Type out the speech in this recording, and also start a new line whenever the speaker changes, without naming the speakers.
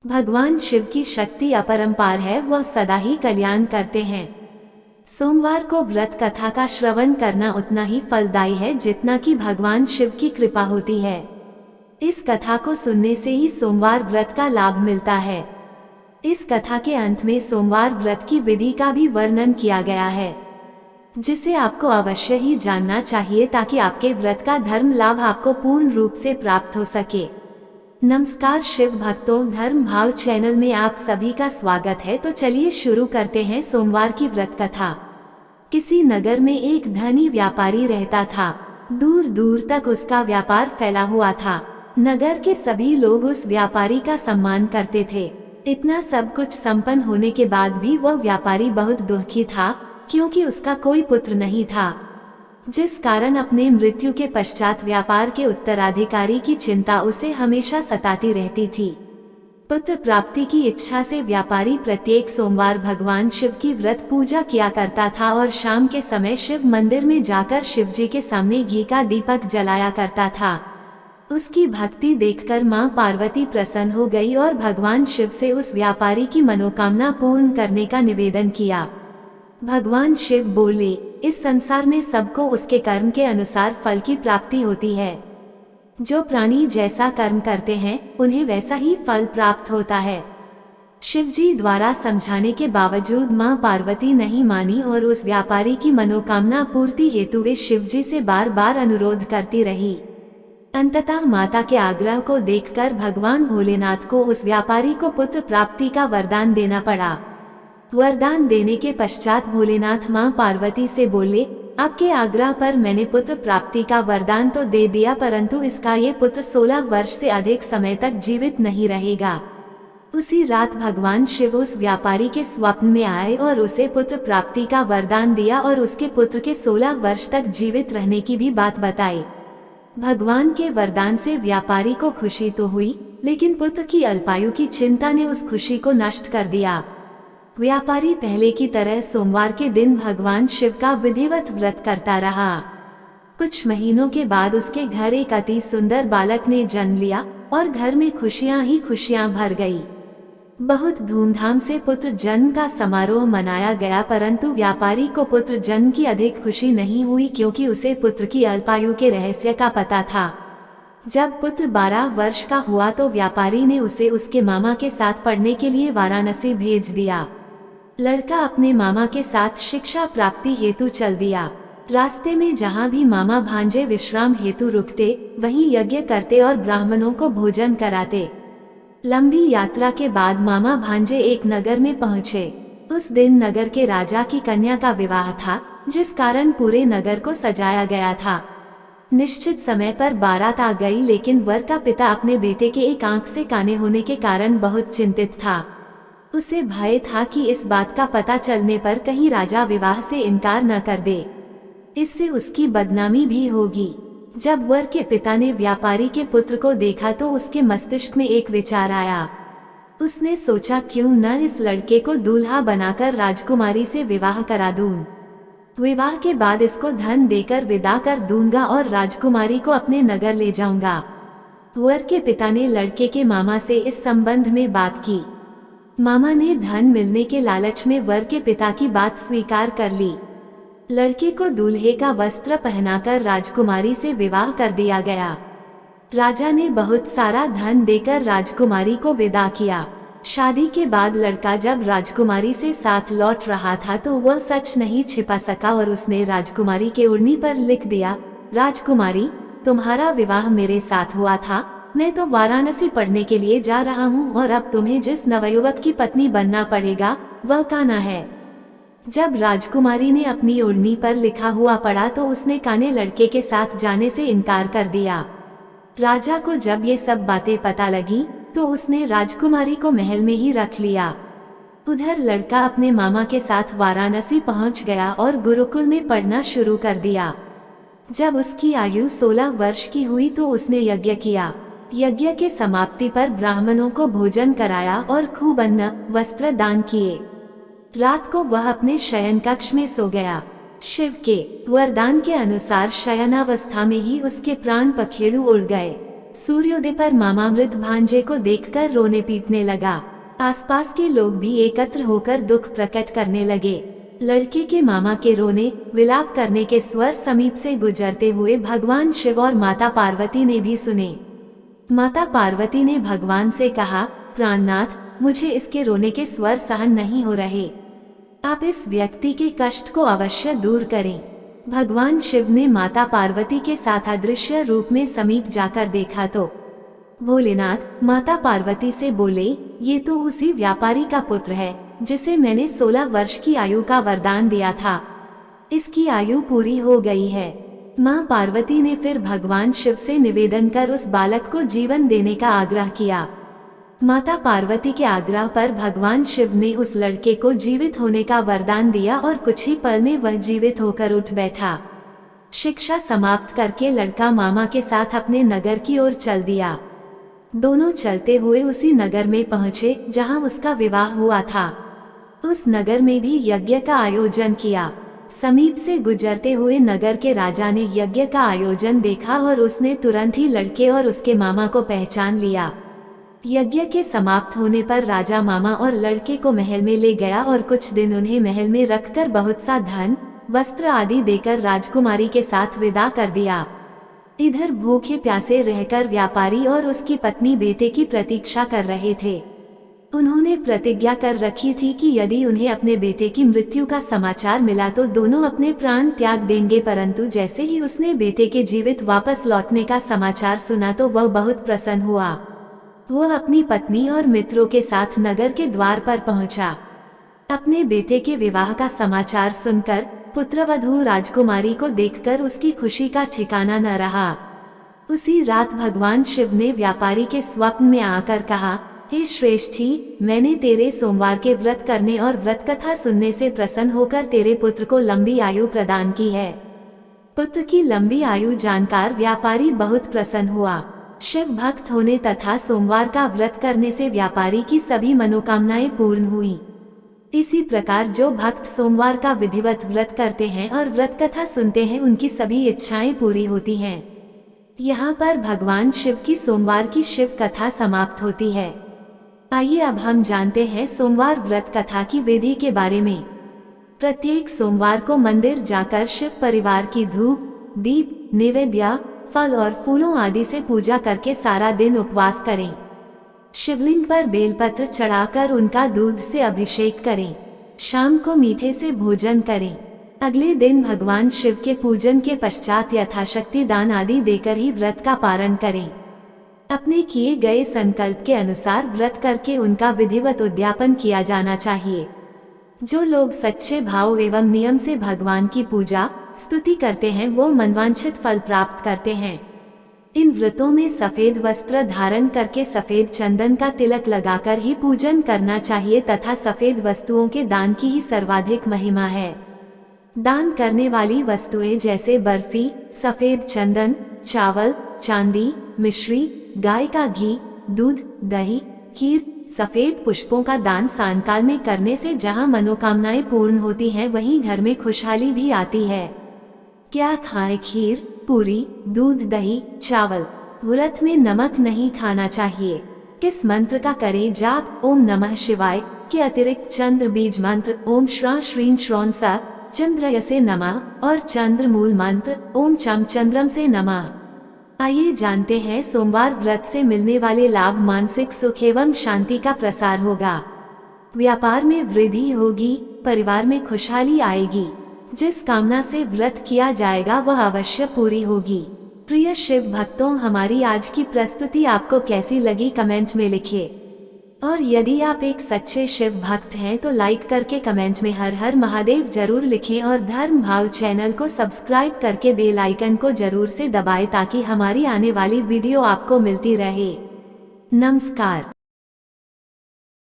भगवान शिव की शक्ति अपरंपार है, वह सदा ही कल्याण करते हैं। सोमवार को व्रत कथा का श्रवण करना उतना ही फलदायी है जितना कि भगवान शिव की कृपा होती है। इस कथा को सुनने से ही सोमवार व्रत का लाभ मिलता है। इस कथा के अंत में सोमवार व्रत की विधि का भी वर्णन किया गया है, जिसे आपको अवश्य ही जानना चाहिए ताकि आपके व्रत का धर्म लाभ आपको पूर्ण रूप से प्राप्त हो सके। नमस्कार शिव भक्तों, धर्म भाव चैनल में आप सभी का स्वागत है। तो चलिए शुरू करते हैं सोमवार की व्रत कथा। किसी नगर में एक धनी व्यापारी रहता था। दूर दूर तक उसका व्यापार फैला हुआ था। नगर के सभी लोग उस व्यापारी का सम्मान करते थे। इतना सब कुछ संपन्न होने के बाद भी वह व्यापारी बहुत दुखी था, क्योंकि उसका कोई पुत्र नहीं था, जिस कारण अपने मृत्यु के पश्चात व्यापार के उत्तराधिकारी की चिंता उसे हमेशा सताती रहती थी। पुत्र प्राप्ति की इच्छा से व्यापारी प्रत्येक सोमवार भगवान शिव की व्रत पूजा किया करता था और शाम के समय शिव मंदिर में जाकर शिव जी के सामने घी का दीपक जलाया करता था। उसकी भक्ति देखकर मां पार्वती प्रसन्न हो गई और भगवान शिव से उस व्यापारी की मनोकामना पूर्ण करने का निवेदन किया। भगवान शिव बोले, इस संसार में सबको उसके कर्म के अनुसार फल की प्राप्ति होती है। जो प्राणी जैसा कर्म करते हैं उन्हें वैसा ही फल प्राप्त होता है। शिव जी द्वारा समझाने के बावजूद मां पार्वती नहीं मानी और उस व्यापारी की मनोकामना पूर्ति हेतु वे शिव जी से बार बार अनुरोध करती रही। अंततः माता के आग्रह को देखकर भगवान भोलेनाथ को उस व्यापारी को पुत्र प्राप्ति का वरदान देना पड़ा। वरदान देने के पश्चात भोलेनाथ मां पार्वती से बोले, आपके आग्रह पर मैंने पुत्र प्राप्ति का वरदान तो दे दिया, परंतु इसका ये पुत्र 16 वर्ष से अधिक समय तक जीवित नहीं रहेगा। उसी रात भगवान शिव उस व्यापारी के स्वप्न में आए और उसे पुत्र प्राप्ति का वरदान दिया और उसके पुत्र के 16 वर्ष तक जीवित रहने की भी बात बताई। भगवान के वरदान से व्यापारी को खुशी तो हुई, लेकिन पुत्र की अल्पायु की चिंता ने उस खुशी को नष्ट कर दिया। व्यापारी पहले की तरह सोमवार के दिन भगवान शिव का विधिवत व्रत करता रहा। कुछ महीनों के बाद उसके घर एक अति सुंदर बालक ने जन्म लिया और घर में खुशियां ही खुशियां भर गई। बहुत धूमधाम से पुत्र जन्म का समारोह मनाया गया, परंतु व्यापारी को पुत्र जन्म की अधिक खुशी नहीं हुई, क्योंकि उसे पुत्र की अल्पायु के रहस्य का पता था। जब पुत्र 12 वर्ष का हुआ तो व्यापारी ने उसे उसके मामा के साथ पढ़ने के लिए वाराणसी भेज दिया। लड़का अपने मामा के साथ शिक्षा प्राप्ति हेतु चल दिया। रास्ते में जहाँ भी मामा भांजे विश्राम हेतु रुकते, वहीं यज्ञ करते और ब्राह्मणों को भोजन कराते। लंबी यात्रा के बाद मामा भांजे एक नगर में पहुँचे। उस दिन नगर के राजा की कन्या का विवाह था, जिस कारण पूरे नगर को सजाया गया था। निश्चित समय पर बारात आ गई, लेकिन वर का पिता अपने बेटे के एक आंख से काने होने के कारण बहुत चिंतित था। उसे भय था कि इस बात का पता चलने पर कहीं राजा विवाह से इनकार न कर दे, इससे उसकी बदनामी भी होगी। जब वर के पिता ने व्यापारी के पुत्र को देखा तो उसके मस्तिष्क में एक विचार आया। उसने सोचा, क्यों न इस लड़के को दूल्हा बनाकर राजकुमारी से विवाह करा दूं। विवाह के बाद इसको धन देकर विदा कर दूंगा और राजकुमारी को अपने नगर ले जाऊंगा। वर के पिता ने लड़के के मामा से इस संबंध में बात की। मामा ने धन मिलने के लालच में वर के पिता की बात स्वीकार कर ली। लड़के को दूल्हे का वस्त्र पहनाकर राजकुमारी से विवाह कर दिया गया। राजा ने बहुत सारा धन देकर राजकुमारी को विदा किया। शादी के बाद लड़का जब राजकुमारी से साथ लौट रहा था तो वह सच नहीं छिपा सका और उसने राजकुमारी के ओढ़नी पर लिख दिया, राजकुमारी, तुम्हारा विवाह मेरे साथ हुआ था। मैं तो वाराणसी पढ़ने के लिए जा रहा हूँ और अब तुम्हें जिस नवयुवक की पत्नी बनना पड़ेगा वह कान्हा है। जब राजकुमारी ने अपनी ओढ़नी पर लिखा हुआ पढ़ा तो उसने काने लड़के के साथ जाने से इनकार कर दिया। राजा को जब ये सब बातें पता लगी तो उसने राजकुमारी को महल में ही रख लिया। उधर लड़का अपने मामा के साथ वाराणसी पहुंच गया और गुरुकुल में पढ़ना शुरू कर दिया। जब उसकी आयु 16 वर्ष की हुई तो उसने यज्ञ किया। यज्ञ के समाप्ति पर ब्राह्मणों को भोजन कराया और खूब अन्न वस्त्र दान किए। रात को वह अपने शयन कक्ष में सो गया। शिव के वरदान के अनुसार शयनावस्था में ही उसके प्राण पखेरु उड़ गए। सूर्योदय पर मामा मृत भांजे को देखकर रोने पीटने लगा। आसपास के लोग भी एकत्र होकर दुख प्रकट करने लगे। लड़के के मामा के रोने विलाप करने के स्वर समीप से गुजरते हुए भगवान शिव और माता पार्वती ने भी सुने। माता पार्वती ने भगवान से कहा, प्राणनाथ, मुझे इसके रोने के स्वर सहन नहीं हो रहे। आप इस व्यक्ति के कष्ट को अवश्य दूर करें। भगवान शिव ने माता पार्वती के साथ अदृश्य रूप में समीप जाकर देखा तो भोलेनाथ माता पार्वती से बोले, ये तो उसी व्यापारी का पुत्र है जिसे मैंने 16 वर्ष की आयु का वरदान दिया था। इसकी आयु पूरी हो गई है। माँ पार्वती ने फिर भगवान शिव से निवेदन कर उस बालक को जीवन देने का आग्रह किया। माता पार्वती के आग्रह पर भगवान शिव ने उस लड़के को जीवित होने का वरदान दिया और कुछ ही पल में वह जीवित होकर उठ बैठा। शिक्षा समाप्त करके लड़का मामा के साथ अपने नगर की ओर चल दिया। दोनों चलते हुए उसी नगर में पहुंचे जहां उसका विवाह हुआ था। उस नगर में भी यज्ञ का आयोजन किया। समीप से गुजरते हुए नगर के राजा ने यज्ञ का आयोजन देखा और उसने तुरंत ही लड़के और उसके मामा को पहचान लिया। यज्ञ के समाप्त होने पर राजा मामा और लड़के को महल में ले गया और कुछ दिन उन्हें महल में रखकर बहुत सा धन वस्त्र आदि देकर राजकुमारी के साथ विदा कर दिया। इधर भूखे प्यासे रहकर व्यापारी और उसकी पत्नी बेटे की प्रतीक्षा कर रहे थे। उन्होंने प्रतिज्ञा कर रखी थी कि यदि उन्हें अपने बेटे की मृत्यु का समाचार मिला तो दोनों अपने प्राण त्याग देंगे, परंतु जैसे ही उसने बेटे के जीवित वापस लौटने का समाचार सुना तो वह बहुत प्रसन्न हुआ। वह अपनी पत्नी और मित्रों के साथ नगर के द्वार पर पहुंचा। अपने बेटे के विवाह का समाचार सुनकर पुत्रवधू राजकुमारी को देखकर उसकी खुशी का ठिकाना न रहा। उसी रात भगवान शिव ने व्यापारी के स्वप्न में आकर कहा, हे श्रेष्ठी, मैंने तेरे सोमवार के व्रत करने और व्रत कथा सुनने से प्रसन्न होकर तेरे पुत्र को लंबी आयु प्रदान की है। पुत्र की लंबी आयु जानकर व्यापारी बहुत प्रसन्न हुआ। शिव भक्त होने तथा सोमवार का व्रत करने से व्यापारी की सभी मनोकामनाएं पूर्ण हुई। इसी प्रकार जो भक्त सोमवार का विधिवत व्रत करते हैं और व्रत कथा सुनते हैं उनकी सभी इच्छाएं पूरी होती हैं। यहाँ पर भगवान शिव की सोमवार की शिव कथा समाप्त होती है। आइए अब हम जानते हैं सोमवार व्रत कथा की विधि के बारे में। प्रत्येक सोमवार को मंदिर जाकर शिव परिवार की धूप, दीप, नैवेद्य, फल और फूलों आदि से पूजा करके सारा दिन उपवास करें। शिवलिंग पर बेलपत्र चढ़ाकर उनका दूध से अभिषेक करें। शाम को मीठे से भोजन करें। अगले दिन भगवान शिव के पूजन के पश्चात यथाशक्ति दान आदि देकर ही व्रत का पारण करें। अपने किए गए संकल्प के अनुसार व्रत करके उनका विधिवत उद्यापन किया जाना चाहिए। जो लोग सच्चे भाव एवं नियम से भगवान की पूजा स्तुति करते हैं वो मनवांछित फल प्राप्त करते हैं। इन व्रतों में सफेद वस्त्र धारण करके सफेद चंदन का तिलक लगाकर ही पूजन करना चाहिए तथा सफेद वस्तुओं के दान की ही सर्वाधिक महिमा है। दान करने वाली वस्तुएं जैसे बर्फी, सफेद चंदन, चावल, चांदी, मिश्री, गाय का घी, दूध, दही, खीर, सफेद पुष्पों का दान सायंकाल में करने से जहां मनोकामनाएं पूर्ण होती हैं वहीं घर में खुशहाली भी आती है। क्या खाएं? खीर, पूरी, दूध, दही, चावल। व्रत में नमक नहीं खाना चाहिए। किस मंत्र का करें जाप? ओम नमः शिवाय के अतिरिक्त चंद्र बीज मंत्र ओम श्रा श्रीं श्रौं सा चंद्रयसे नमः और चंद्र मूल मंत्र ओम चम चंद्रम से नमः। आइए जानते हैं सोमवार व्रत से मिलने वाले लाभ। मानसिक सुख एवं शांति का प्रसार होगा। व्यापार में वृद्धि होगी। परिवार में खुशहाली आएगी। जिस कामना से व्रत किया जाएगा वह अवश्य पूरी होगी। प्रिय शिव भक्तों, हमारी आज की प्रस्तुति आपको कैसी लगी कमेंट में लिखिए। और यदि आप एक सच्चे शिव भक्त हैं तो लाइक करके कमेंट में हर हर महादेव जरूर लिखें और धर्म भाव चैनल को सब्सक्राइब करके बेल आइकन को जरूर से दबाएं ताकि हमारी आने वाली वीडियो आपको मिलती रहे। नमस्कार।